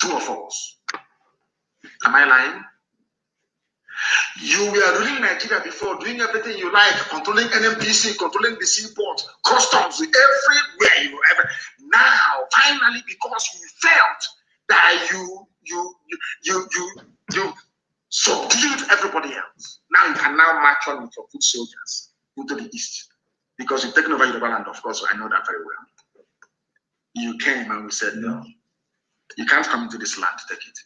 Two of us. Am I lying? You were ruling Nigeria before, doing everything you like, controlling NMPC, controlling the seaport, customs, everywhere you ever. Now, finally, because you felt that you subdued everybody else. Now you can now march on with your foot soldiers into the east. Because you've taken over Yoruba land, of course, I know that very well. You came and we said, no, you can't come into this land to take it.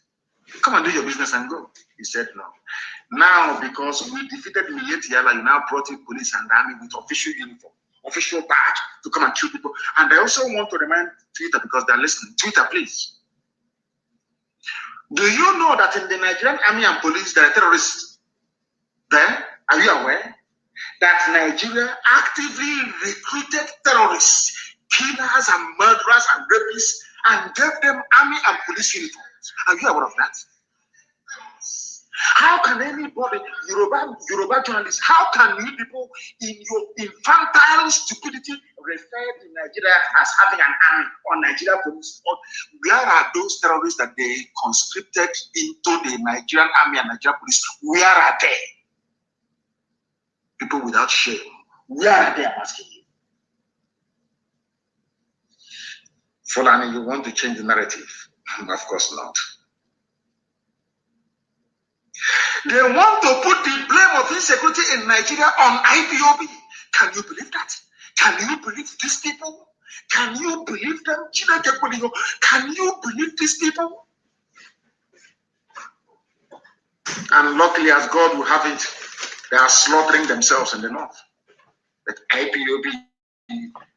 Come and do your business and go. He said no. Now, because we defeated Mietiala, you now brought in police and army with official uniform, official badge to come and kill people. And I also want to remind Twitter, because they're listening. Twitter, please. Do you know that in the Nigerian army and police, there are terrorists there? Are you aware that Nigeria actively recruited terrorists, killers and murderers and rapists, and gave them army and police uniforms? Are you aware of that? How can anybody, Yoruba journalists, how can you people in your infantile stupidity refer to Nigeria as having an army or Nigeria police? Or where are those terrorists that they conscripted into the Nigerian army and Nigeria police? Where are they? People without shame. Where are they, I'm asking you? Fulani, you want to change the narrative? Of course not. They want to put the blame of insecurity in Nigeria on IPOB. Can you believe that? Can you believe these people? Can you believe them? Can you believe these people? And luckily, as God will have it, they are slaughtering themselves in the north. But IPOB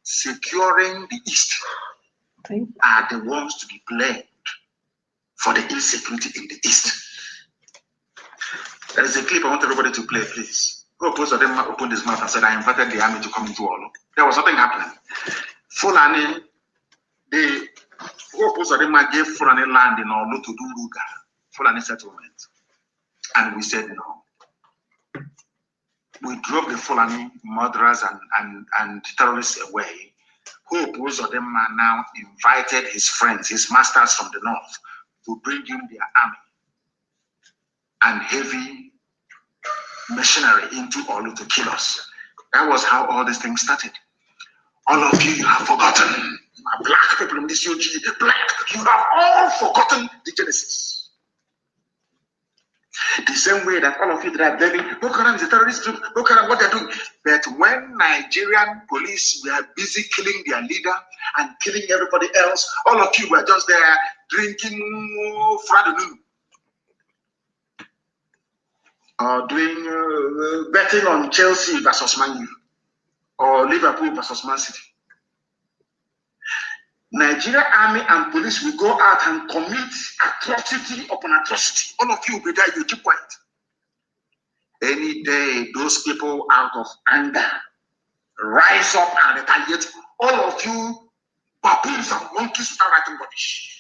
securing the east are the ones to be blamed for the insecurity in the east. There is a clip I want everybody to play, please. Who opposed them opened his mouth and said, I invited the army to come into Olu. There was nothing happening. Fulani, the who opposed them gave Fulani land in Olu to do Ruga, Fulani settlement. And we said no. We drove the Fulani murderers and terrorists away. Who opposed them now invited his friends, his masters from the north, to bring in their army and heavy machinery into Olu to kill us. That was how all these things started. All of you have forgotten. Black people in this UG, black, you have all forgotten the Genesis. The same way that all of you that are blaming Boko Haram is a terrorist group, Boko Haram, what they're doing. But when Nigerian police were busy killing their leader and killing everybody else, all of you were just there drinking Fradunu. Or doing betting on Chelsea versus Man U, or Liverpool versus Man City. Nigeria army and police will go out and commit atrocity upon atrocity. All of you will be there, you keep quiet. Any day, those people out of anger rise up and retaliate. All of you baboons and monkeys without writing rubbish.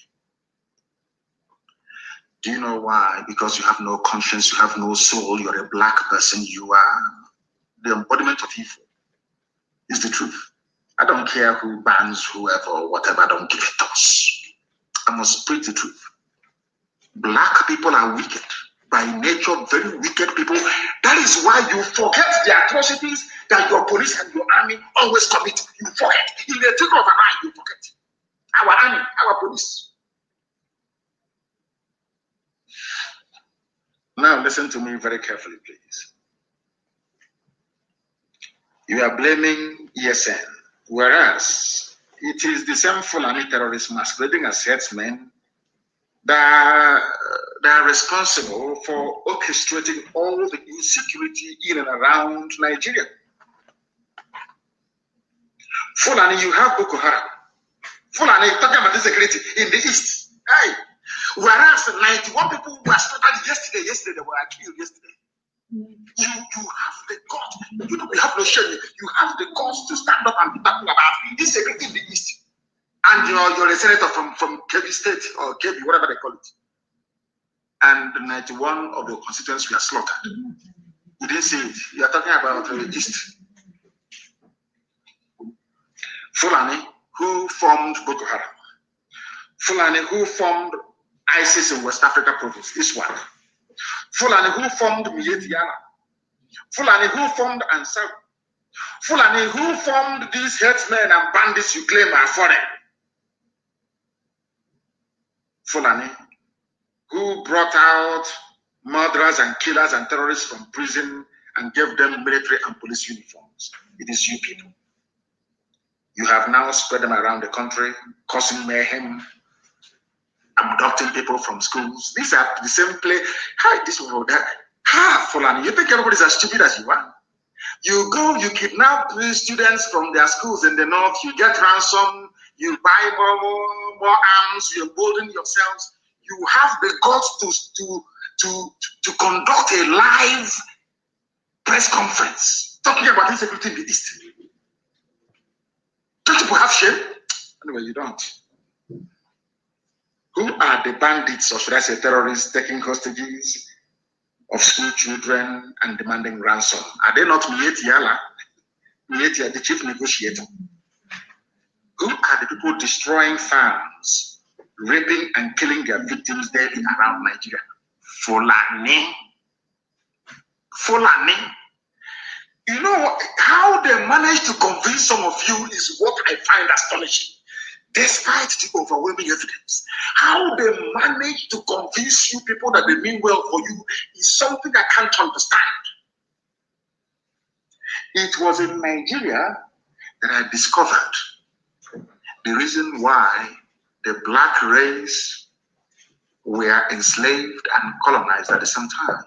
Do you know why? Because you have no conscience, you have no soul, you're a black person, you are the embodiment of evil. It's the truth. I don't care who bans whoever or whatever, I don't give a toss. I must preach the truth. Black people are wicked. By nature, very wicked people. That is why you forget the atrocities that your police and your army always commit. You forget. In the tick of an eye, you forget. Our army, our police. Now listen to me very carefully, please. You are blaming ESN, whereas it is the same Fulani terrorists masquerading as headsmen that are responsible for orchestrating all the insecurity in and around Nigeria. Fulani, you have Boko Haram. Fulani, talking about insecurity in the east. Hey. Whereas 91 people were slaughtered yesterday they were killed yesterday. You have the guts. You have no shame. You have the guts to stand up and be talking about insecurity in the east. And you're a senator from Kebbi State or Kebbi, whatever they call it. And 91 of the constituents were slaughtered. You didn't see it. You are talking about the east. Fulani, who formed Boko Haram. Fulani, who formed ISIS in West Africa province. This one. Fulani who formed Mietiala. Fulani who formed Ansar. Fulani who formed these headsmen and bandits you claim are foreign. Fulani who brought out murderers and killers and terrorists from prison and gave them military and police uniforms. It is you people. You have now spread them around the country, causing mayhem, abducting people from schools. These are the same place. Hi, this one, that. Ha, Fulani, you think everybody's as stupid as you are? You go, you kidnap students from their schools in the north, you get ransom, you buy more arms, you embolden yourselves. You have the guts to conduct a live press conference talking about insecurity in the East. Don't you have shame? Anyway, you don't. Who are the bandits, or should I say terrorists, taking hostages of school children and demanding ransom? Are they not Mieti Yala? Mieti, the chief negotiator. Who are the people destroying farms, raping and killing their victims daily around Nigeria? Fulani. Fulani. You know, how they manage to convince some of you is what I find astonishing. Despite the overwhelming evidence, how they manage to convince you people that they mean well for you is something I can't understand. It was in Nigeria that I discovered the reason why the black race were enslaved and colonized at the same time.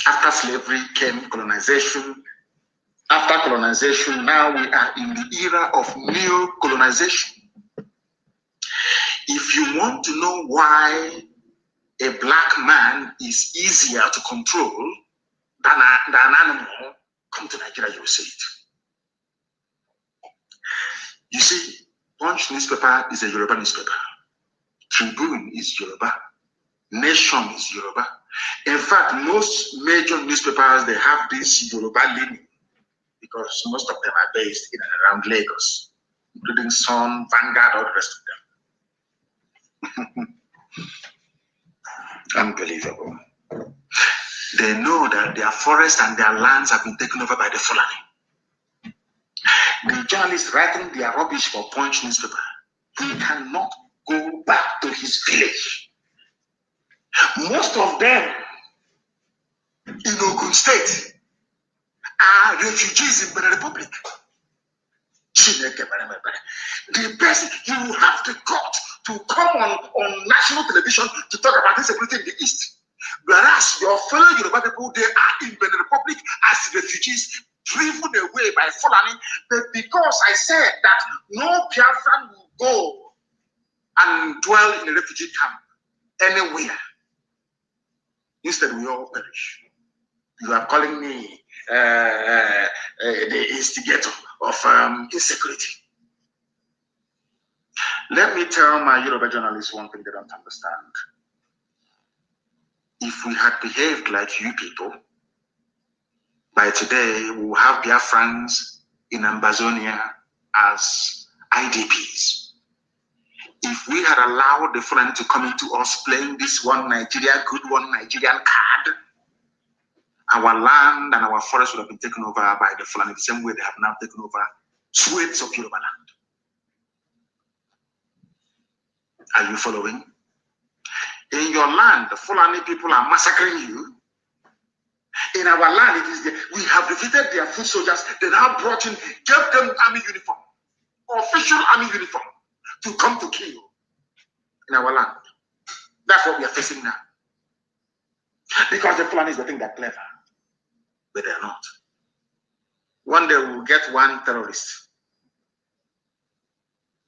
After slavery came colonization. After colonization, now we are in the era of neo-colonization. If you want to know why a black man is easier to control than an animal, come to Nigeria, you will see it. You see, Punch newspaper is a Yoruba newspaper. Tribune is Yoruba. Nation is Yoruba. In fact, most major newspapers, they have this Yoruba leaning because most of them are based in and around Lagos, including Sun, Vanguard, all the rest of them. Unbelievable. They know that their forests and their lands have been taken over by the Fulani. The journalist writing their rubbish for Punch newspaper, he cannot go back to his village. Most of them in Ogun State are refugees in Benin Republic. The person, you have the guts to come on national television to talk about insecurity in the East. Whereas your fellow Yoruba people, they are in Benin Republic as refugees, driven away by Fulani. But because I said that no Biafran will go and dwell in a refugee camp anywhere, instead we all perish. You are calling me the instigator of insecurity. Let me tell my Yoruba journalists one thing they don't understand. If we had behaved like you people, by today we will have Biafrans in Ambazonia as IDPs. If we had allowed the Fulani to come into us playing this one Nigeria, good one Nigerian card, our land and our forests would have been taken over by the Fulani the same way they have now taken over swathes of Yoruba land. Are you following? In your land, the Fulani people are massacring you. In our land, we have defeated their foot soldiers. They now brought in, gave them army uniform, official army uniform, to come to kill in our land. That's what we are facing now. Because the Fulanis, they think they're clever, but they're not. One day we'll get one terrorist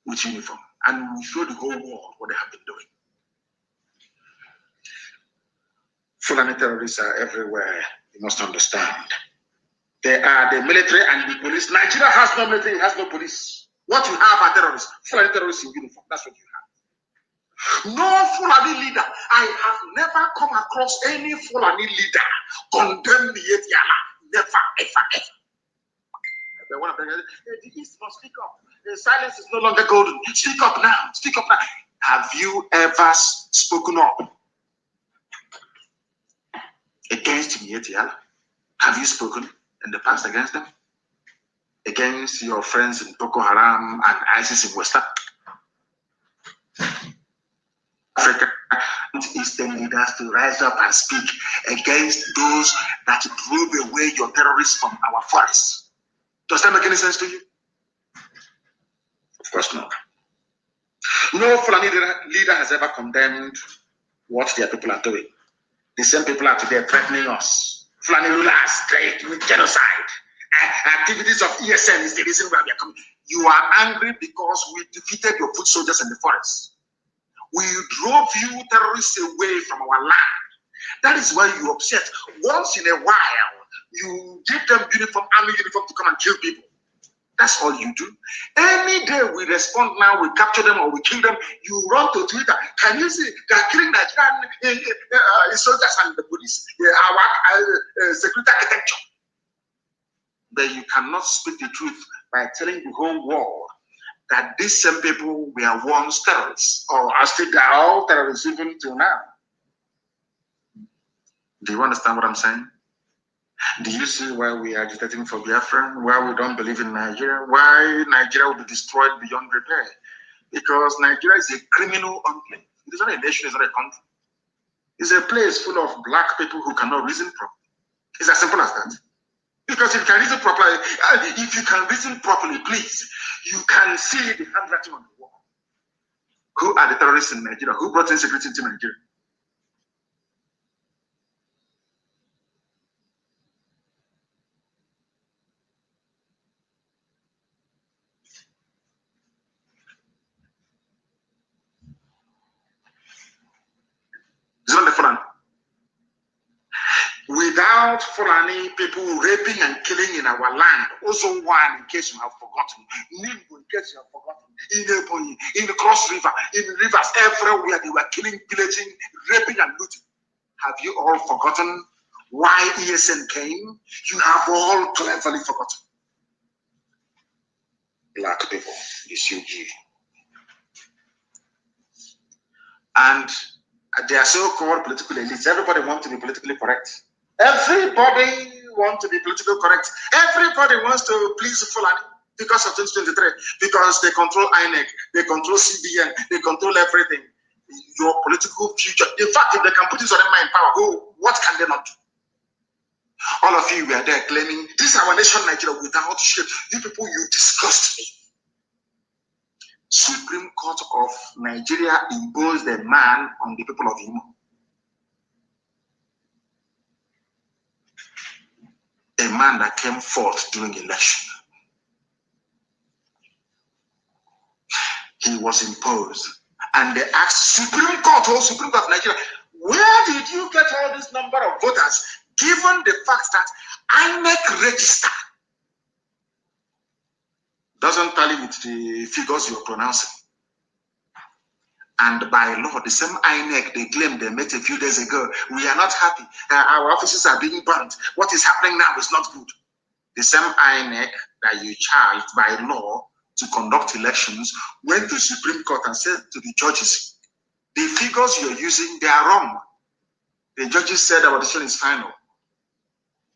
with uniform, and we'll show the whole world what they have been doing. Fulani terrorists are everywhere, you must understand. They are the military and the police. Nigeria has no military, it has no police. What you have are terrorists, Fulani terrorists in uniform. That's what you have. No Fulani leader. I have never come across any Fulani leader condemn the Yetiala. Never, ever, ever. One of them, the East must speak up. The silence is no longer golden. Speak up now. Speak up now. Have you ever spoken up against Mietiala? Have you spoken in the past against them? Against your friends in Boko Haram and ISIS in West Africa? Eastern leaders to rise up and speak against those that drove away your terrorists from our forests. Does that make any sense to you? Of course not. No Fulani leader has ever condemned what their people are doing. The same people are today threatening us. Fulani rulers threatening genocide. Activities of ESN is the reason why we are coming. You are angry because we defeated your foot soldiers in the forest. We drove you terrorists away from our land. That is why you upset. Once in a while, you give them uniform, army uniform to come and kill people. That's all you do. Any day we respond now, we capture them or we kill them, you run to Twitter. Can you see they're killing Nigerian soldiers and the police, our security architecture? But you cannot speak the truth by telling the whole world that these same people were once terrorists, or are still all terrorists even till now. Do you understand what I'm saying? Do you see why we are agitating for Biafra? Why we don't believe in Nigeria? Why Nigeria will be destroyed beyond repair? Because Nigeria is a criminal enclave. It is not a nation, it's not a country. It's a place full of black people who cannot reason properly. It's as simple as that. Because if you can reason properly, please, you can see the handwriting on the wall. Who are the terrorists in Nigeria? Who brought insecurity into Nigeria? It's not the Fulani. Without Fulani people raping and killing in our land, also one, in case you have forgotten, Nimbu, in case you have forgotten, in Ebonyi, in the Cross River, in the rivers, everywhere they were killing, pillaging, raping and looting. Have you all forgotten why ESN came? You have all cleverly forgotten. Black people, it's UG. And they are so-called political elites. Everybody wants to be politically correct. Everybody wants to be politically correct. Everybody wants to please Fulani because of 2023. Because they control INEC, they control CBN, they control everything. Your political future. In fact, if they can put this on in power, what can they not do? All of you were there claiming, this is our nation, Nigeria, without shit. You people, you disgust me. Supreme Court of Nigeria imposed a man on the people of Imo. A man that came forth during election. He was imposed. And they asked Supreme Court of Nigeria, where did you get all this number of voters, given the fact that INEC register doesn't tally with the figures you're pronouncing? And by law, the same INEC they claimed they met a few days ago, we are not happy. Our offices are being burnt. What is happening now is not good. The same INEC that you charged by law to conduct elections went to Supreme Court and said to the judges, the figures you're using, they are wrong. The judges said our decision is final.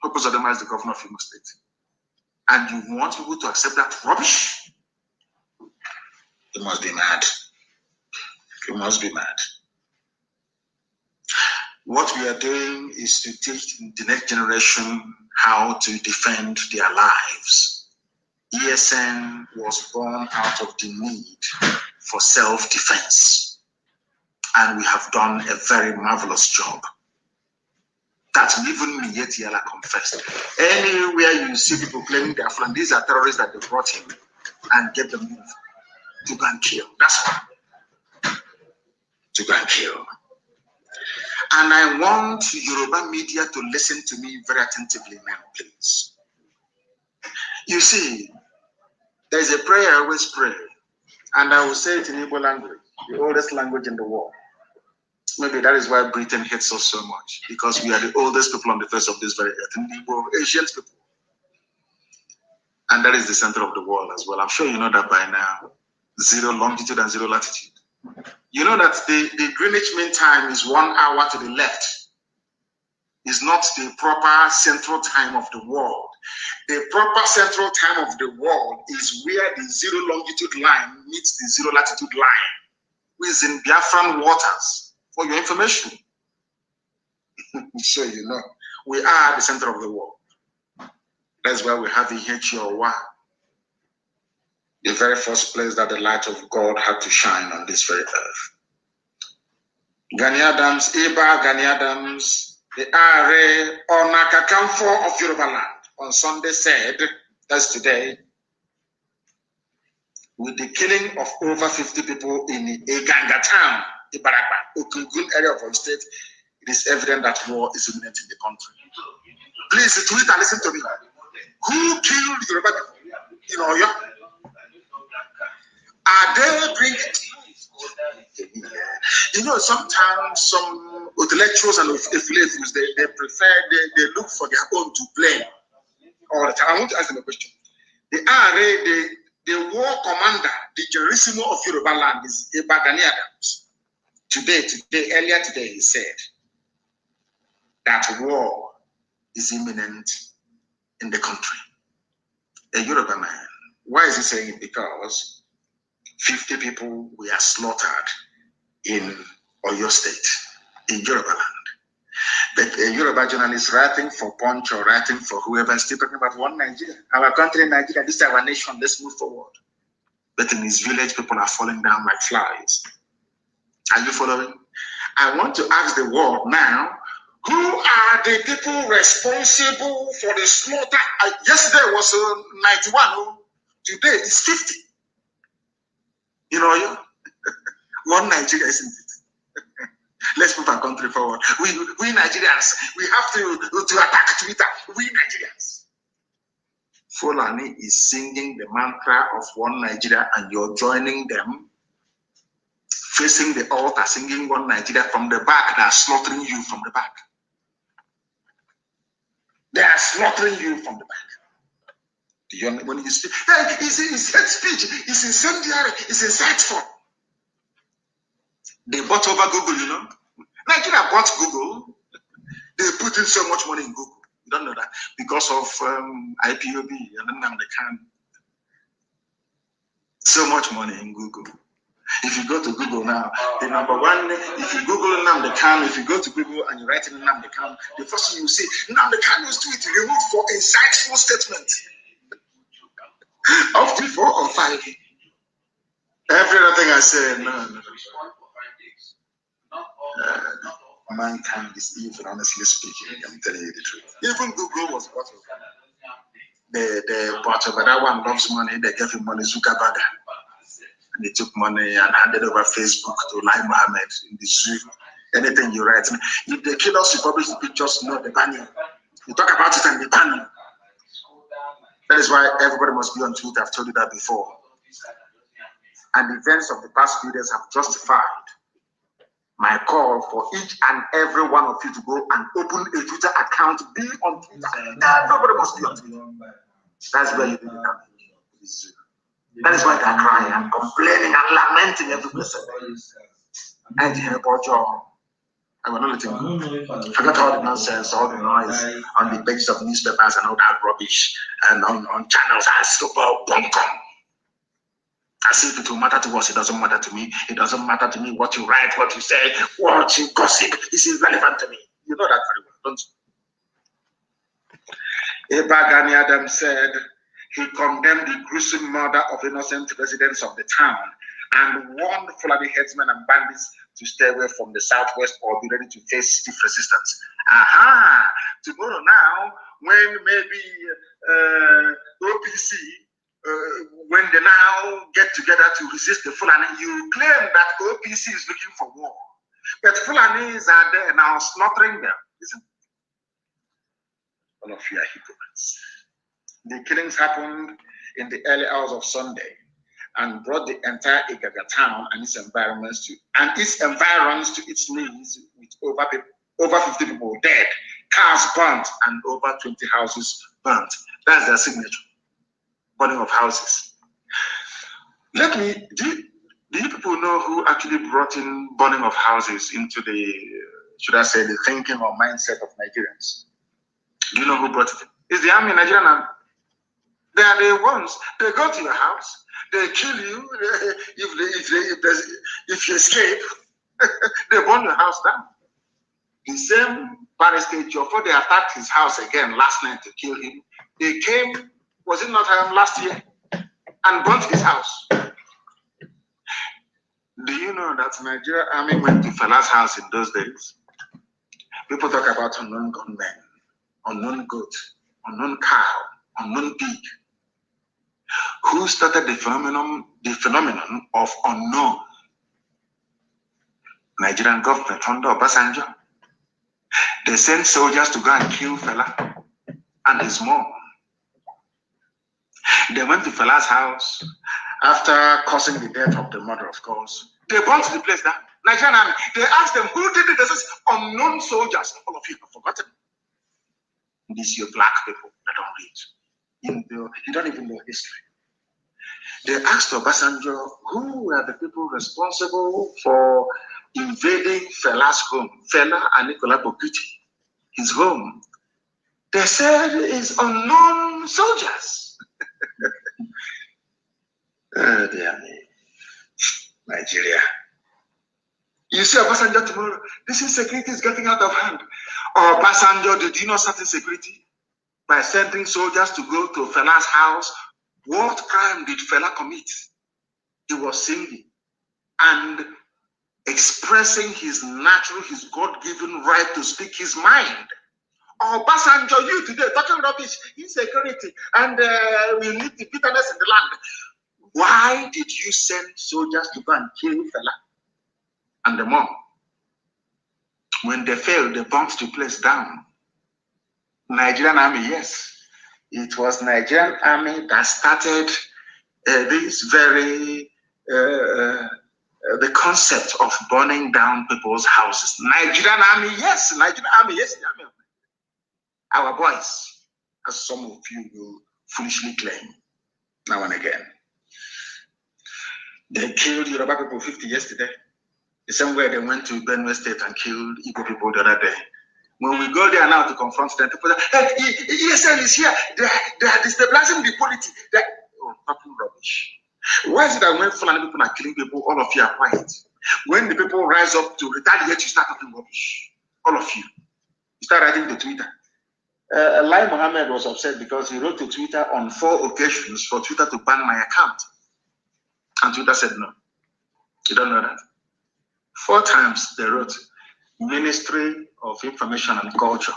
Purpose of them as the governor of Imo State. And you want people to accept that rubbish? You must be mad. You must be mad. What we are doing is to teach the next generation how to defend their lives. ESN was born out of the need for self-defense. And we have done a very marvelous job. That even Mietiala confessed. Anywhere you see people claiming they are from, these are terrorists that they brought in and get them moved to go and kill. That's why. To go and kill. And I want Yoruba media to listen to me very attentively now, please. You see, there's a prayer I always pray, and I will say it in Igbo language, the oldest language in the world. Maybe that is why Britain hates us so much, because we are the oldest people on the face of this very earth, and Igbo, ancient people. And that is the center of the world as well. I'm sure you know that by now. 0 longitude and 0 latitude. You know that the Greenwich Mean Time is 1 hour to the left. It's not the proper central time of the world. The proper central time of the world is where the 0 longitude line meets the 0 latitude line, which is in Biafran waters, for your information. So you know, we are at the center of the world. That's why we have the H-O-Y, the very first place that the light of God had to shine on this very earth. Gani Adams, Gani Adams, the Are Onakakamfo of Yoruba land on Sunday said, that's today, with the killing of over 50 people in Eganga town, Ibarapa, Okugun area of our state, it is evident that war is imminent in the country. Please tweet and listen to me. Who killed Yoruba people in Oyo? Are they bringing? You know, sometimes some intellectuals and affiliates, they prefer, they look for their own to blame all the time. I want to ask them a question. The RA, the war commander, the Generalissimo of Yoruba land is Gani Adams. Earlier today, he said that war is imminent in the country. A Yoruba man. Why is he saying it? Because 50 people were slaughtered in Oyo State, in Yoruba land. But a Yoruba journalist writing for Punch or writing for whoever is still talking about one Nigeria. Our country, Nigeria, this is our nation, let's move forward. But in his village, people are falling down like flies. Are you following? I want to ask the world now, who are the people responsible for the slaughter? Yesterday was 91, today is 50. You know, one Nigeria, isn't it? Let's move our country forward. We Nigerians, we have to attack Twitter. We Nigerians. Fulani is singing the mantra of one Nigeria, and you're joining them, facing the altar, singing one Nigeria from the back. They are slaughtering you from the back. They are slaughtering you from the back. When you speak, hey, it's hate speech, it's incendiary, it's insightful. They bought over Google, you know. Nigeria bought Google. They put in so much money in Google. You don't know that because of IPOB and Nnamdi Kanu. So much money in Google. If you go to Google now, the number one, if you Google Nnamdi Kanu, if you go to Google and you write in Nnamdi Kanu, the first thing you see, Nnamdi Kanu's tweet removed for insightful statement. Up to 4 or 5. Every other thing I say, no. Mankind is evil, honestly speaking. I'm telling you the truth. Even Google was bought over. They bought over. That one loves money. They gave him money, Zuckerberg. And they took money and handed over Facebook to Lai Mohammed in the zoo. Anything you write. If they kill us, you publish the pictures, no, they ban you. You talk about it and they ban you. That is why everybody must be on Twitter. I've told you that before. And the events of the past few days have justified my call for each and every one of you to go and open a Twitter account, be on Twitter. Everybody must be on Twitter. That's where you do the damage. That is why they are crying and complaining and lamenting every person. And here, I will not let him go. Forget all the nonsense, all the noise on the pages of newspapers and all that rubbish, and on channels as super bunkum. As if it will matter to us, it doesn't matter to me. It doesn't matter to me what you write, what you say, what you gossip. It's irrelevant to me. You know that very well, don't you? Gani Adams said he condemned the gruesome murder of innocent residents of the town and warned Fulani headsmen and bandits to stay away from the southwest or be ready to face stiff resistance. Tomorrow now, when maybe OPC, when they now get together to resist the Fulani, you claim that OPC is looking for war. But Fulanis are there now slaughtering them, isn't it? All of you are hypocrites. The killings happened in the early hours of Sunday and brought the entire Igaga town and its environs to its knees, with over 50 people dead, cars burnt, and over 20 houses burnt. That's their signature. Burning of houses. Do Do you people know who actually brought in burning of houses into the, should I say, the thinking or mindset of Nigerians? Do you know who brought it in? It's the army, Nigerian army. They are the ones. They go to your house. They kill you. If you escape, they burn your house down. The same barrister before they attacked his house again last night to kill him, they came, was it not last year, and burnt his house. Do you know that Nigeria army went to Fela's house in those days? People talk about unknown gunmen, unknown goat, unknown cow, unknown pig. Who started the phenomenon of unknown? Nigerian government under Obasanjo. They sent soldiers to go and kill Fela and his mom. They went to Fela's house after causing the death of the mother, of course. They burnt the place down. Nigerian army. They asked them, who did it? They said, unknown soldiers. All of you have forgotten. These are black people that don't read. You don't even know history. They asked Obasanjo, who were the people responsible for invading Fela's home, Fela and Nicola Bokiti, his home? They said it's unknown soldiers. Oh, dear me. Nigeria. You see Obasanjo tomorrow, this insecurity is getting out of hand. Obasanjo, did you not start insecurity by sending soldiers to go to Fela's house? What crime did Fela commit? He was singing and expressing his natural, his God-given right to speak his mind. Obasanjo, you today talking rubbish, insecurity, and we need the bitterness in the land. Why did you send soldiers to go and kill Fela and the mom? When they failed, they burnt the place down. Nigerian army, yes. It was Nigerian army that started this very, the concept of burning down people's houses. Nigerian army, yes. Nigerian army, yes. Our boys, as some of you will foolishly claim now and again. They killed Yoruba people 50 yesterday. The same way they went to Benue State and killed Igbo people the other day. When we go there now to confront them, people say, hey, ESL is here. They are destabilizing the polity. Talking rubbish. Why is it that when Fulani people are killing people, all of you are quiet? When the people rise up to retaliate, you start talking rubbish. All of you. You start writing to Twitter. Lai Mohammed was upset because he wrote to Twitter on 4 occasions for Twitter to ban my account. And Twitter said no. You don't know that. 4 times they wrote Ministry of Information and Culture,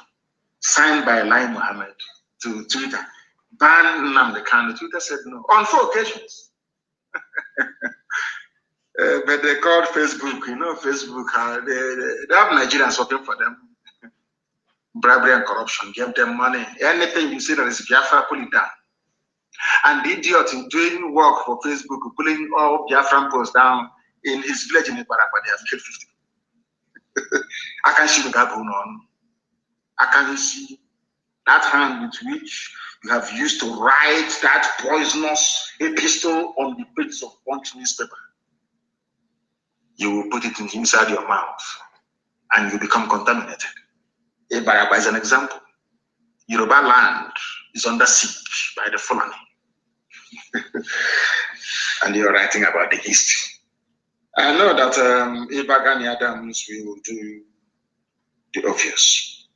signed by Lai Mohammed to Twitter. Ban Nnamdi Kanu. Twitter said no. On 4 occasions. But they called Facebook. You know, Facebook, they have Nigerians working for them. Bribery and corruption, give them money. Anything you see that is Biafra, pull it down. And the idiot in doing work for Facebook, pulling all Biafran posts down in his village in Ibarapa, they have killed 50. I can see the guy going on. I can see that hand with which you have used to write that poisonous epistle on the pages of Punch newspaper. You will put it inside your mouth and you become contaminated. Ibarapa is an example. Yoruba land is under siege by the Fulani. And you're writing about the history. I know that Ibagani Adams will do the obvious.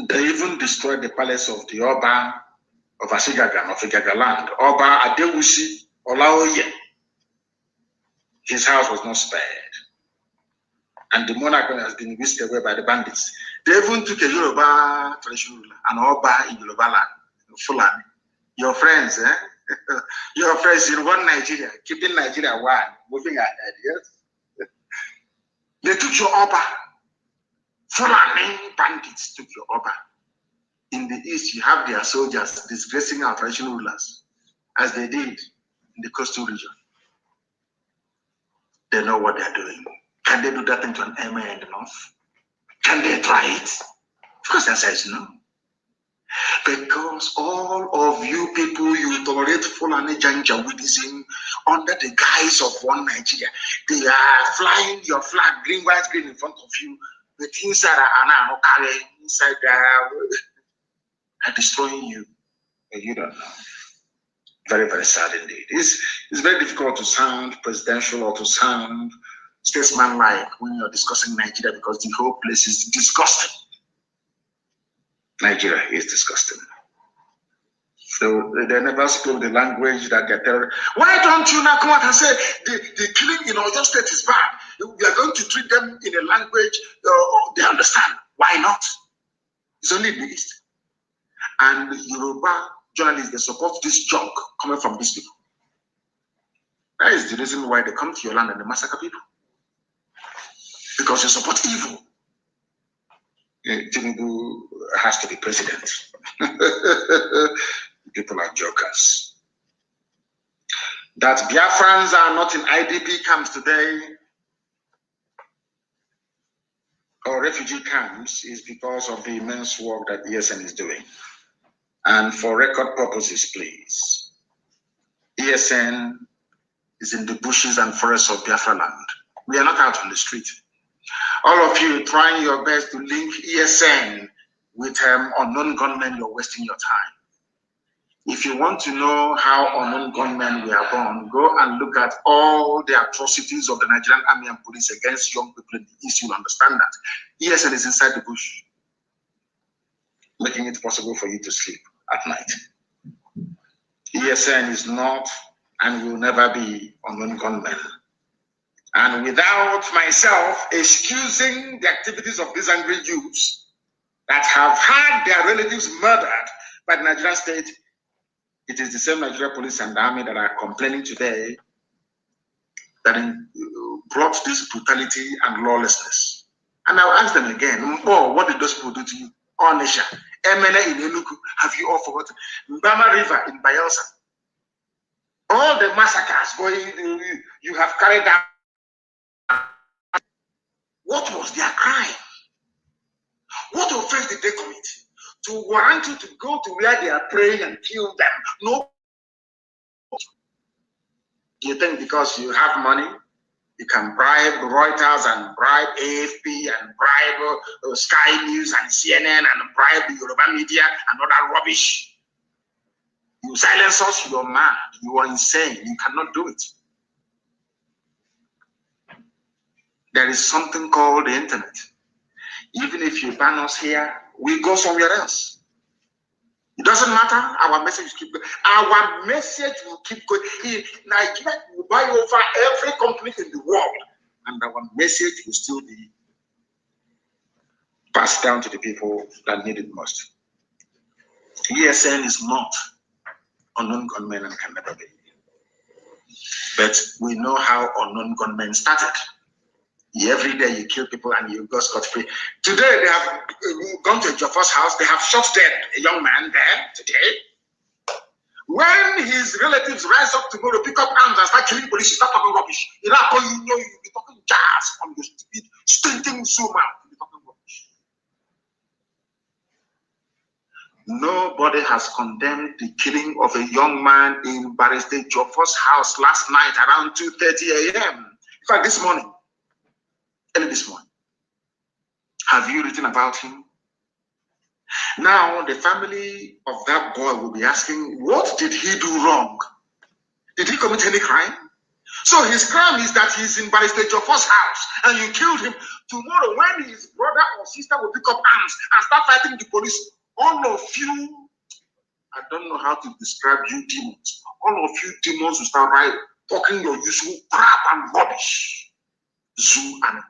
They even destroyed the palace of the Oba of Asigagan, of Igaga land. Oba Adewusi Olaoye. His house was not spared. And the monarch has been whisked away by the bandits. They even took a Yoruba traditional ruler, an Oba in Yoruba land, Fulani. Your friends, your friends in one Nigeria, keeping Nigeria one, moving ahead, yes? They took your Oba. Fulani bandits took your Oba. In the east, you have their soldiers disgracing our traditional rulers, as they did in the coastal region. They know what they're doing. Can they do that into an emir in the north? Can they try it? Of course, the answer is no. Because all of you people, you tolerate Fulani Janjaweedism under the guise of one Nigeria. They are flying your flag, green, white, green in front of you. But inside are destroying you. And you don't know. Very, very sad indeed. It's very difficult to sound presidential or to sound statesman-like when you're discussing Nigeria because the whole place is disgusting. Nigeria is disgusting. So they never speak the language that they're telling. Why don't you now come out and say the killing in Oyo State is bad? We are going to treat them in a language they understand. Why not? It's only in the East. And Yoruba journalists, they support this junk coming from these people. That is the reason why they come to your land and they massacre people. Because you support evil. Tinubu has to be president. People are jokers. That Biafrans are not in IDP camps today or refugee camps is because of the immense work that ESN is doing. And for record purposes, please, ESN is in the bushes and forests of Biafra land. We are not out on the street. All of you trying your best to link ESN with unknown gunmen, you're wasting your time. If you want to know how unknown gunmen were born, go and look at all the atrocities of the Nigerian army and police against young people in the East. You'll understand that. ESN is inside the bush, making it possible for you to sleep at night. ESN is not and will never be unknown gunmen. And without myself excusing the activities of these angry youths that have had their relatives murdered by the Nigerian state, it is the same Nigerian police and the army that are complaining today that brought this brutality and lawlessness. And I'll ask them again, oh, what did those people do to you? Onisha, Emene in Enugu, have you all forgotten? Mbama River in Bayelsa. All the massacres going, you have carried out. What was their crime? What offense did they commit to warrant you to go to where they are praying and kill them? No. You think because you have money, you can bribe Reuters and bribe AFP and bribe Sky News and CNN and bribe the Yoruba media and other rubbish. You silence us, you're mad, you are insane, you cannot do it. There is something called the internet. Even if you ban us here, we go somewhere else. It doesn't matter. Our message keep going. Our message will keep going. Nigeria will buy over every company in the world, and our message will still be passed down to the people that need it most. ESN is not unknown gunmen and can never be. But we know how unknown gunmen started. Every day you kill people and you go scot-free. Today they have gone to Joffa's house. They have shot dead a young man there today. When his relatives rise up tomorrow, pick up arms and start killing police, you start talking rubbish. You know you'll be talking jazz on your stupid, stinking Zoom out. You'll be talking rubbish. Nobody has condemned the killing of a young man in Barrister Joffa's house last night around 2:30 a.m. In fact, this morning. Early this morning. Have you written about him? Now, the family of that boy will be asking, what did he do wrong? Did he commit any crime? So his crime is that he's in Barrister Joffa's house and you killed him. Tomorrow, when his brother or sister will pick up arms and start fighting the police, all of you, I don't know how to describe you demons, all of you demons will start talking your usual crap and rubbish. Zoo animals.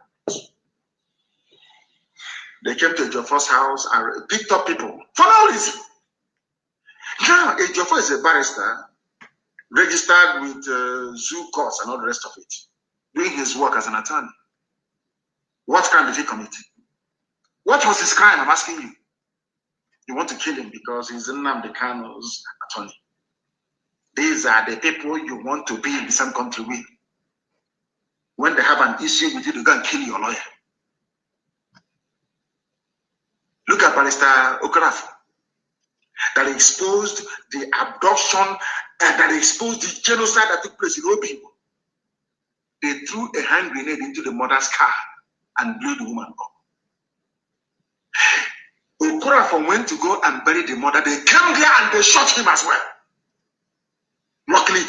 They came to Joffa's house and picked up people for no reason. Now, Joffa is a barrister, registered with zoo courts and all the rest of it, doing his work as an attorney. What crime did he commit? What was his crime? I'm asking you. You want to kill him because he's Nnamdi Kanu's attorney. These are the people you want to be in the same country with. When they have an issue with you, they go and kill your lawyer. Look at Barrister Okorafor. that exposed the abduction and that exposed the genocide that took place in Obi. They threw a hand grenade into the mother's car and blew the woman up. Okorafor went to go and bury the mother. They came there and they shot him as well. Luckily,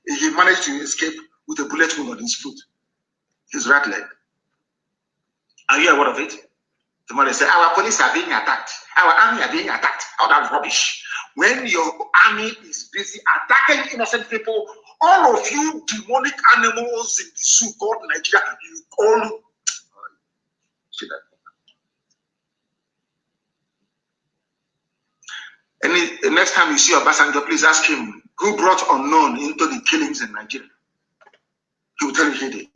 he managed to escape with a bullet wound on his foot, his right leg. Are you aware of it? The mother said, our police are being attacked. Our army are being attacked. All that rubbish. When your army is busy attacking innocent people, all of you demonic animals in the zoo called Nigeria, you all see that. Next time you see Obasanjo, please ask him who brought unknown into the killings in Nigeria. He will tell you he did.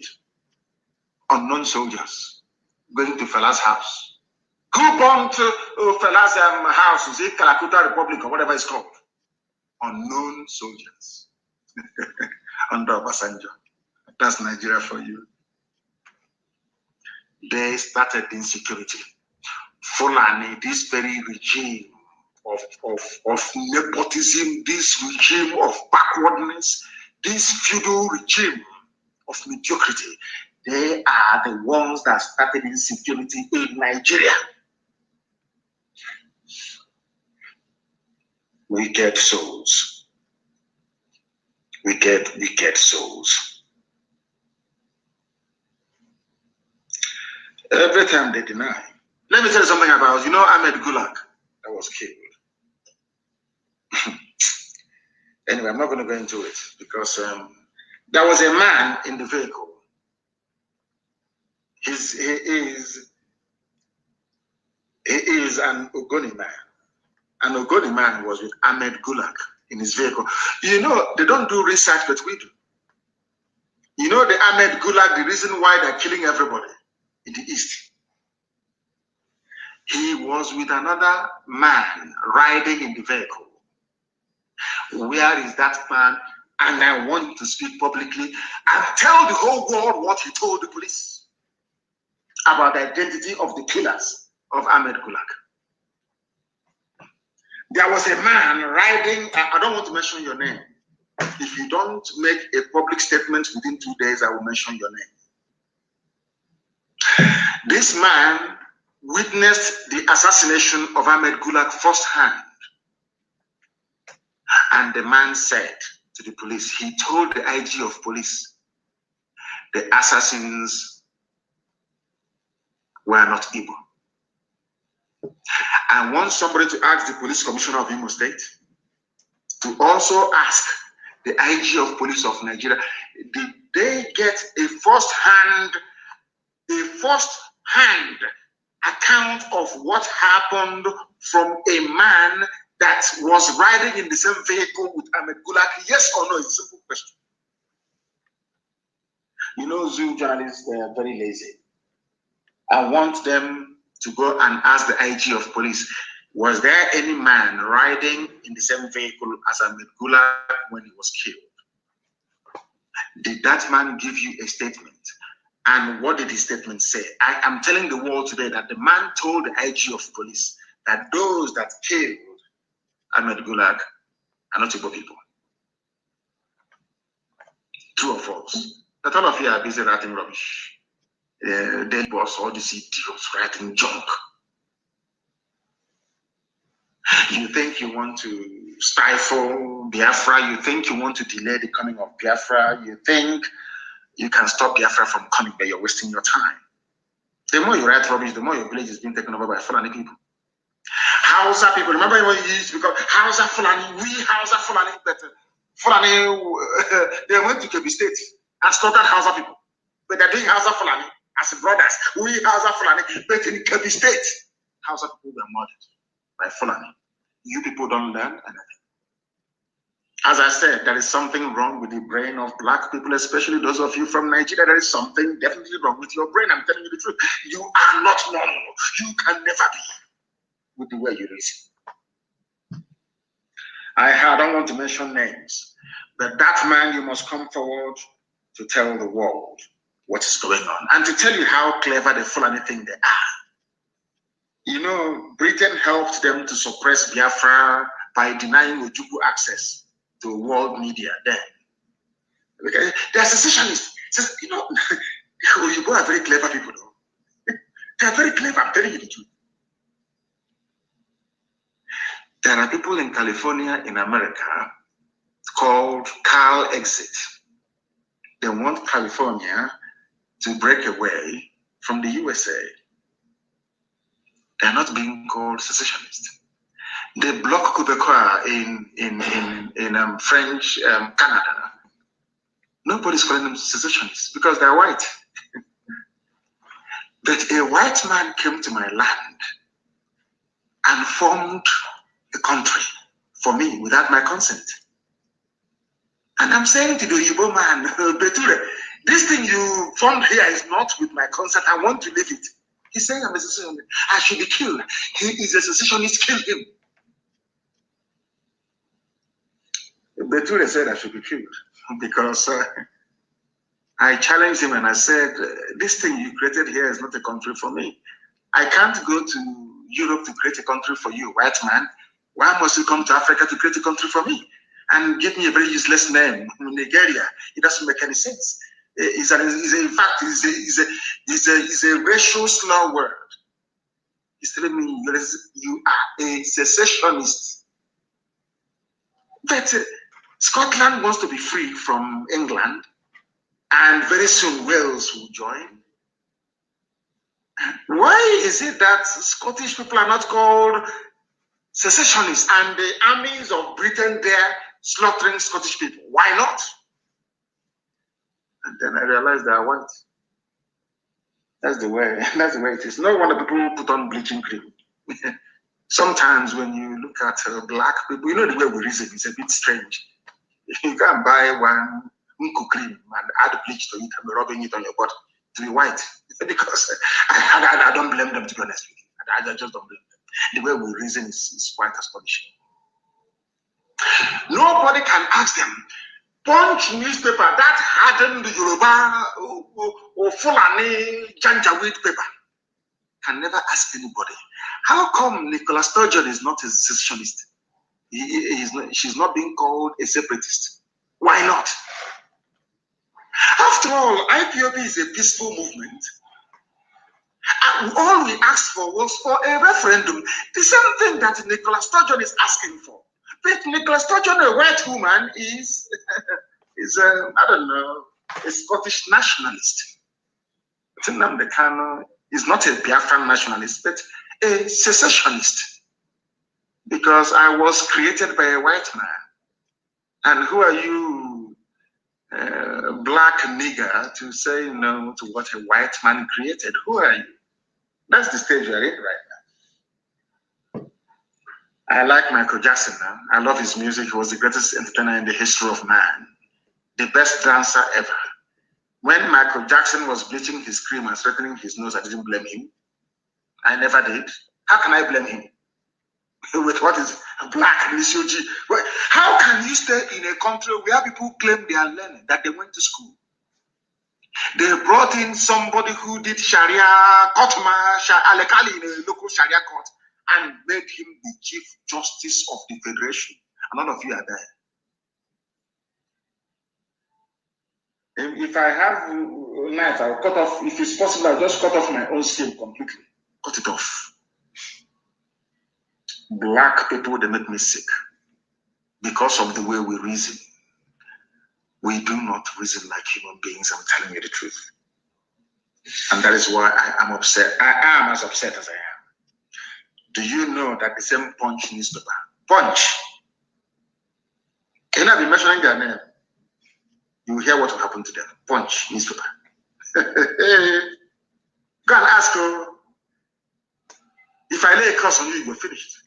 Unknown soldiers going to Fela's house. Who bombed Fela's house? Is it Calcutta Republic or whatever it's called? Unknown soldiers under Obasanjo. That's Nigeria for you. They started insecurity. Fulani, this very regime of nepotism, this regime of backwardness, this feudal regime of mediocrity, they are the ones that started insecurity in Nigeria. Wicked souls. Wicked souls. Every time they deny. Let me tell you something about, Ahmed Gulag that was killed. Anyway, I'm not going to go into it because there was a man in the vehicle. He is an Ogoni man. An Ogoni man was with Ahmed Gulag in his vehicle. They don't do research, but we do. The Ahmed Gulag, the reason why they're killing everybody in the East. He was with another man riding in the vehicle. Where is that man? And I want to speak publicly and tell the whole world what he told the police about the identity of the killers of Ahmed Gulag. There was a man riding, I don't want to mention your name. If you don't make a public statement within 2 days, I will mention your name. This man witnessed the assassination of Ahmed Gulag firsthand. And the man said to the police, he told the IG of police, the assassins were not evil. I want somebody to ask the police commissioner of Imo State to also ask the IG of police of Nigeria, did they get a first-hand account of what happened from a man that was riding in the same vehicle with Ahmed Gulag? Yes or no? It's a simple question. Zoo journalists, they are very lazy. I want them to go and ask the IG of police, was there any man riding in the same vehicle as Ahmed Gulag when he was killed? Did that man give you a statement? And what did his statement say? I am telling the world today that the man told the IG of police that those that killed Ahmed Gulag are not Igbo people. True or false? That all of you are busy writing rubbish. Dead boss, all these idiots writing junk. You think you want to stifle Biafra, you think you want to delay the coming of Biafra, you think you can stop Biafra from coming, but you're wasting your time. The more you write rubbish, the more your village is being taken over by Fulani people. Hausa people, remember when you used to become Hausa Fulani, we Hausa Fulani, but Fulani, they went to Kebbi State and slaughtered Hausa people. But they're doing Hausa Fulani as brothers. We Hausa Fulani, but in Kebbi State, Hausa people were murdered by Fulani. You people don't learn anything. As I said, there is something wrong with the brain of black people, especially those of you from Nigeria. There is something definitely wrong with your brain. I'm telling you the truth. You are not normal. You can never be with the way you reason. I don't want to mention names, but that man, you must come forward to tell the world what is going on and to tell you how clever the Fulani think they are. Britain helped them to suppress Biafra by denying Ojukwu access to world media then. Okay? They are secessionists. You know, you are very clever people, though. They are very clever, I'm telling you the truth. There are people in California, in America, called Cal Exit. They want California to break away from the USA. They're not being called secessionists. They block Quebecois in French Canada. Nobody's calling them secessionists because they're white. But a white man came to my land and formed a country for me without my consent. And I'm saying to the Igbo man, Beture, this thing you formed here is not with my consent. I want to leave it. He's saying I'm a secessionist. I should be killed. He is a secessionist. Kill him. Beture said I should be killed because I challenged him and I said, this thing you created here is not a country for me. I can't go to Europe to create a country for you, white man. Why must you come to Africa to create a country for me? And give me a very useless name, Nigeria. It doesn't make any sense. In fact, it's a racial slur word. He's telling me you are a secessionist. But Scotland wants to be free from England, and very soon Wales will join. Why is it that Scottish people are not called secessionists and the armies of Britain there slaughtering Scottish people? Why not? And then I realized they are white. That's the way it is. No wonder people put on bleaching cream. Sometimes when you look at black people, you know the way we reason is a bit strange. You can't buy one unku cream and add bleach to it and be rubbing it on your body to be white. Because I don't blame them, to be honest with you. I just don't blame them. The way we reason is quite astonishing. Nobody can ask them. Punch newspaper that hardened Yoruba or Fulani Janjaweed paper can never ask anybody. How come Nicola Sturgeon is not a secessionist? She's not being called a separatist. Why not? After all, IPOB is a peaceful movement. And all we asked for was for a referendum. The same thing that Nicola Sturgeon is asking for. But Nicola Sturgeon, a white woman, is I don't know, a Scottish nationalist. Mazi Nnamdi Kanu is not a Biafran nationalist, but a secessionist. Because I was created by a white man. And who are you, black nigger, to say no to what a white man created? Who are you? That's the stage we're in right now. I like Michael Jackson now. I love his music. He was the greatest entertainer in the history of man. The best dancer ever. When Michael Jackson was bleaching his cream and straightening his nose, I didn't blame him. I never did. How can I blame him? With what is black Nisioji? How can you stay in a country where people claim they are learning, that they went to school? They brought in somebody who did Sharia, Kotma, Alekali in a local Sharia court and made him the Chief Justice of the Federation. And none of you are there. If I have a knife, I'll cut off. If it's possible, I'll just cut off my own skin completely. Cut it off. Black people, they make me sick because of the way we reason. We do not reason like human beings. I'm telling you the truth. And that is why I am upset. I am as upset as I am. Do you know that the same Punch newspaper, Punch, can I be mentioning their name? You hear what will happen to them. Punch newspaper. Go and ask her. If I lay a curse on you, you're finished.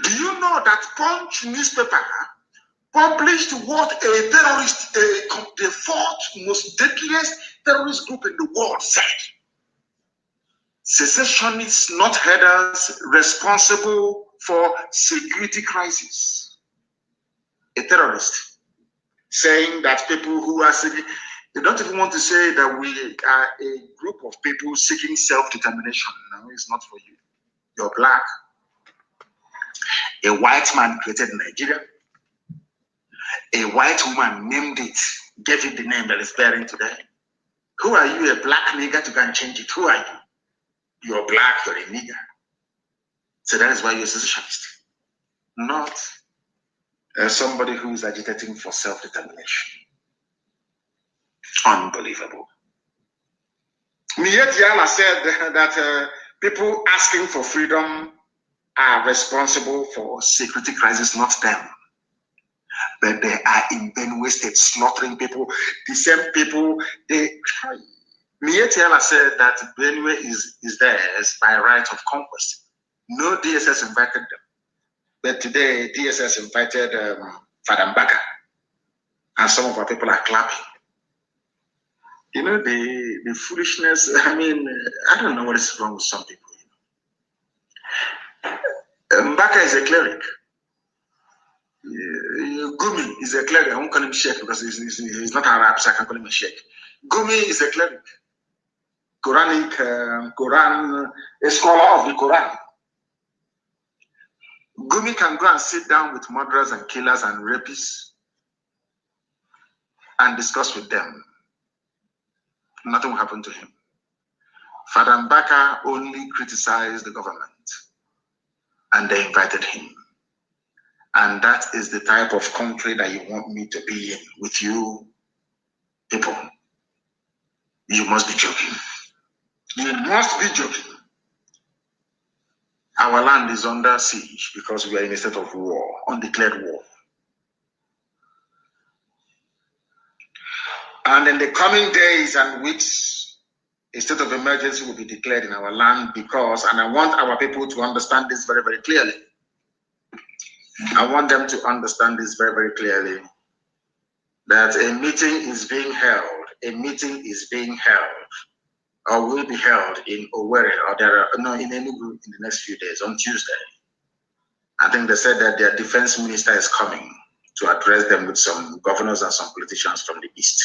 Do you know that Punch newspaper published what a terrorist, the fourth most deadliest terrorist group in the world said? Secessionists, not headers, responsible for security crisis. A terrorist saying that people who are seeking, they don't even want to say that we are a group of people seeking self-determination. No, it's not for you. You're black. A white man created Nigeria. A white woman named it, gave it the name that is bearing today. Who are you, a black nigger, to go and change it? Who are you? You're black, you're a nigger. So that is why you're a secessionist. Not somebody who is agitating for self-determination. Unbelievable. Miet Yala said that people asking for freedom are responsible for security crisis, not them. But they are in Benue State slaughtering people. The same people, Miet Yala said that Benue is theirs by right of conquest. No DSS invited them. But today, DSS invited Father Mbaka. And some of our people are clapping. You know, the foolishness, I mean, I don't know what is wrong with some people. Mbaka is a cleric. Gumi is a cleric. I won't call him Sheikh because he's not Arab, so I can call him a Sheikh. Gumi is a cleric. Quran, a scholar of the Quran. Gumi can go and sit down with murderers and killers and rapists and discuss with them. Nothing will happen to him. Father Mbaka only criticized the government and they invited him. And that is the type of country that you want me to be in with you people. You must be joking. You must be joking. Our land is under siege because we are in a state of war, undeclared war. And in the coming days and weeks, a state of emergency will be declared in our land because, and I want our people to understand this very, very clearly. I want them to understand this very, very clearly, that a meeting is being held. A meeting is being held or will be held in Owerri or in Enugu in the next few days on Tuesday. I think they said that their defense minister is coming to address them with some governors and some politicians from the East.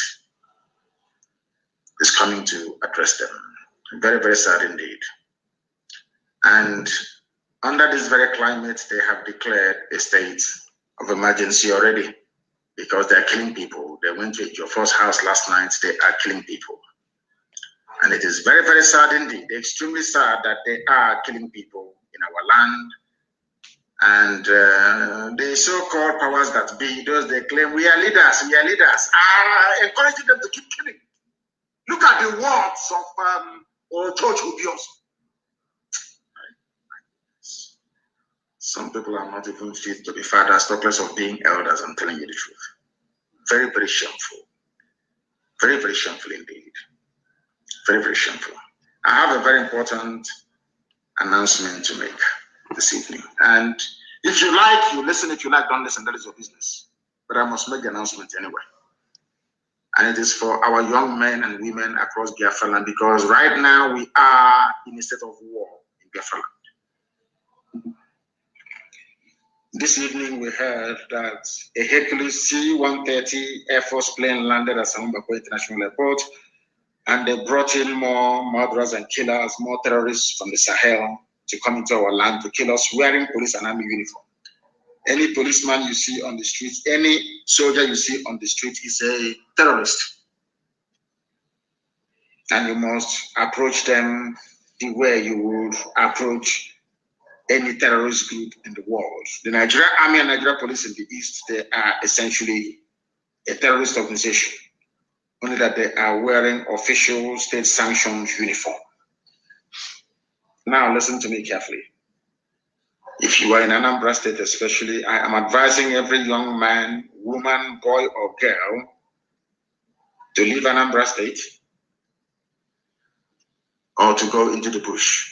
Is coming to address them. Very, very sad indeed. And under this very climate, they have declared a state of emergency already because they are killing people. They went to your first house last night, they are killing people. And it is very, very sad indeed, extremely sad that they are killing people in our land. And the so-called powers that be, those they claim, we are leaders, are encouraging them to keep killing. Look at the words of George Ubios. Some people are not even fit to be fathers, talk less of being elders. I'm telling you the truth. Very, very shameful. Very, very shameful indeed. Very, very shameful. I have a very important announcement to make this evening. And if you like, you listen. If you like, don't listen. That is your business. But I must make the announcement anyway. And it is for our young men and women across Biafra land because right now we are in a state of war in Biafra land. This evening we heard that a Hercules C-130 Air Force plane landed at Sambako International Airport and they brought in more murderers and killers, more terrorists from the Sahel to come into our land to kill us wearing police and army uniform. Any policeman you see on the streets, any soldier you see on the street is a terrorist. And you must approach them the way you would approach any terrorist group in the world. The Nigerian Army and Nigerian Police in the East, they are essentially a terrorist organization, only that they are wearing official state-sanctioned uniform. Now listen to me carefully. If you are in Anambra State especially, I am advising every young man, woman, boy, or girl to leave Anambra State or to go into the bush.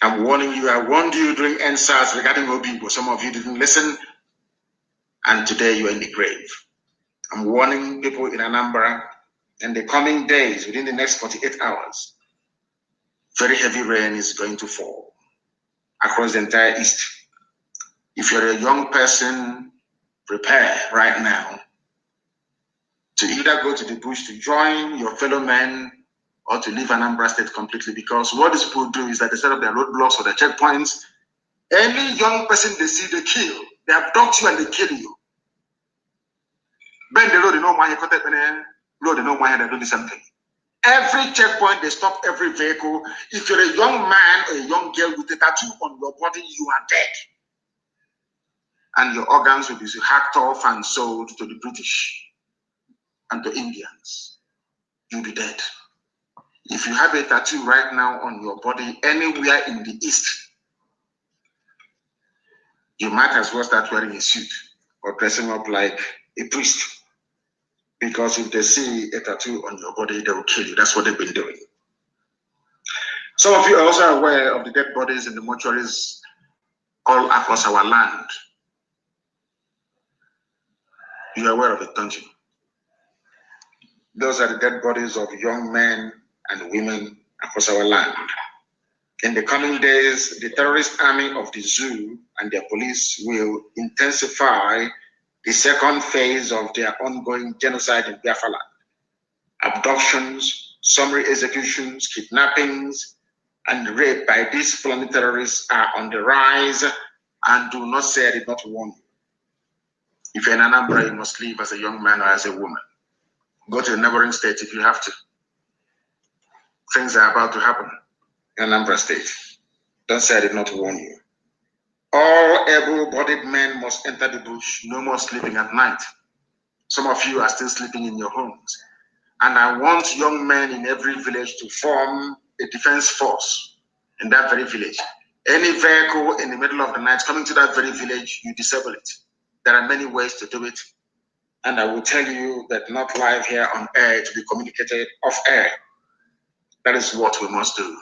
I'm warning you, I warned you during NSAS regarding Obibo. Some of you didn't listen, and today you are in the grave. I'm warning people in Anambra in the coming days, within the next 48 hours, very heavy rain is going to fall across the entire East. If you're a young person, prepare right now to either go to the bush to join your fellow men or to leave Anambra State completely, because what these people do is that they set up their roadblocks or their checkpoints Any young person they see, they kill. They abduct you and they kill you. Ben the road, no one road, no one they do the same thing. Every checkpoint, they stop every vehicle. If you're a young man or a young girl with a tattoo on your body, you are dead. And your organs will be hacked off and sold to the British and to Indians. You'll be dead. If you have a tattoo right now on your body anywhere in the East, you might as well start wearing a suit or dressing up like a priest. Because if they see a tattoo on your body, they will kill you. That's what they've been doing. Some of you are also aware of the dead bodies in the mortuaries all across our land. You are aware of it, don't you? Those are the dead bodies of young men and women across our land. In the coming days, the terrorist army of the zoo and their police will intensify the second phase of their ongoing genocide in Biafra land. Abductions, summary executions, kidnappings, and rape by these Fulani terrorists are on the rise, and do not say I did not warn you. If you're in Anambra, you must leave as a young man or as a woman. Go to a neighboring state if you have to. Things are about to happen in Anambra state. Don't say I did not warn you. All able-bodied men must enter the bush. No more sleeping at night. Some of you are still sleeping in your homes. And I want young men in every village to form a defense force in that very village. Any vehicle in the middle of the night coming to that very village, you disable it. There are many ways to do it. And I will tell you that not live here on air, to be communicated off air. That is what we must do.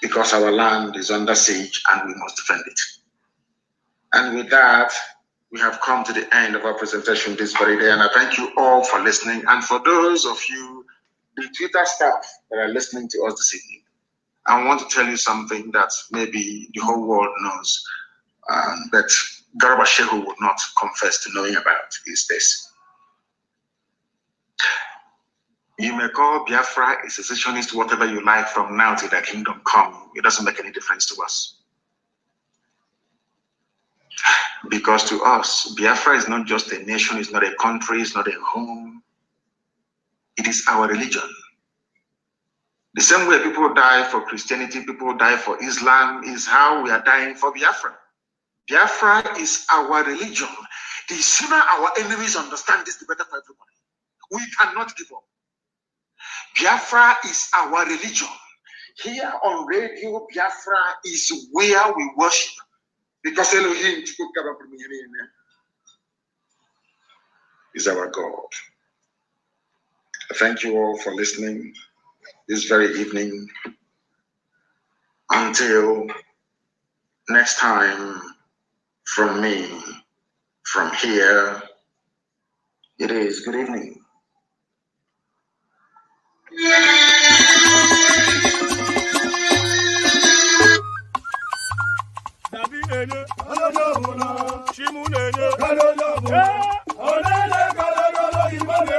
Because our land is under siege and we must defend it. And with that, we have come to the end of our presentation this very day. And I thank you all for listening. And for those of you, the Twitter staff that are listening to us this evening, I want to tell you something that maybe the whole world knows, but Garba Shehu would not confess to knowing about, is this. You may call Biafra a secessionist, whatever you like, from now till the kingdom come. It doesn't make any difference to us. Because to us, Biafra is not just a nation, it's not a country, it's not a home. It is our religion. The same way people die for Christianity, people die for Islam, is how we are dying for Biafra. Biafra is our religion. The sooner our enemies understand this, the better for everybody. We cannot give up. Biafra is our religion. Here on radio, Biafra is where we worship. Because Elohim is our God. Thank you all for listening this very evening. Until next time, from me, from here, it is good evening. Olele, olele, olele,